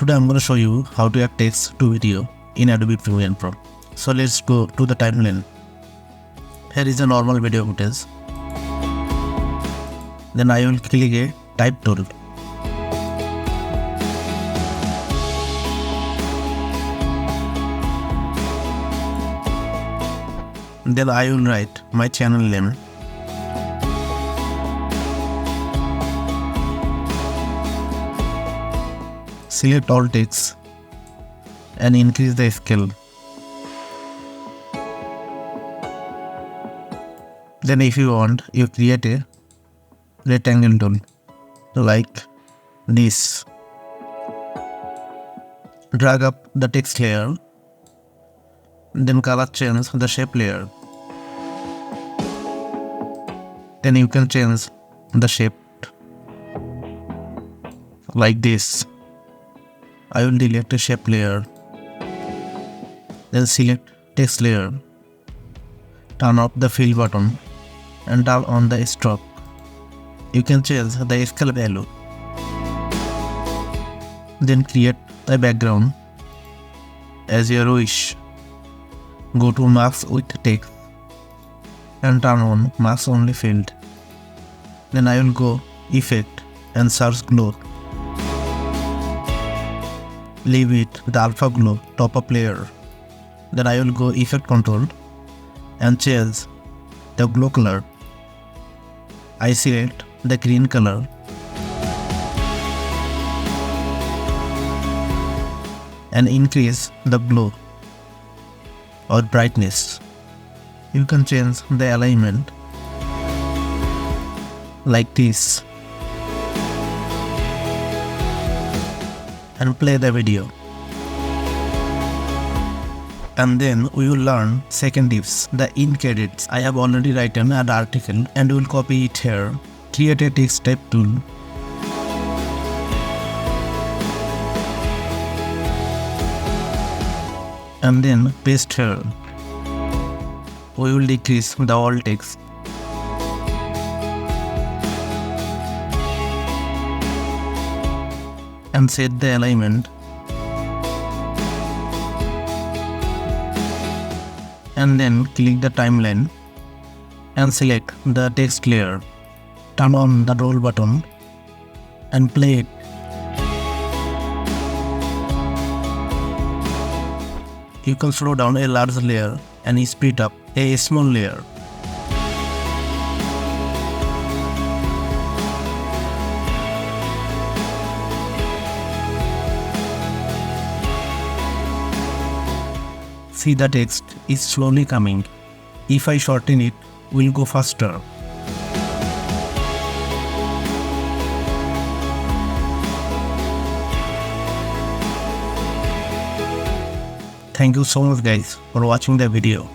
Today I'm going to show you how to add text to video in Adobe Premiere Pro. So let's go to the timeline. Here is a normal video footage. Then I will click a type tool. Then I will write my channel name. Select all text and increase the scale. Then if you want, you create a rectangle tool like this. Drag up the text layer. Then color change the shape layer. Then you can change the shape like this. I will delete the shape layer. Then select text layer. Turn off the fill button and turn on the stroke. You can change the scale value. Then create the background as your wish. Go to Mask with Text and turn on Mask Only field. Then I will go Effect and search Glow. Leave it the Alpha Glow top up layer. Then I will go Effect Control and change the glow color. I select the green color. And increase the glow or brightness. You can change the alignment like this and play the video. And then we will learn second tips, the in credits. I have already written an article and will copy it here. Create a text type tool. And then paste here. We will decrease the all text. And set the alignment. And then click the timeline and select the text layer. Turn on the roll button and play it. You can slow down a large layer and speed up a small layer. See, the text is slowly coming. If I shorten it, will go faster. Thank you so much guys for watching the video.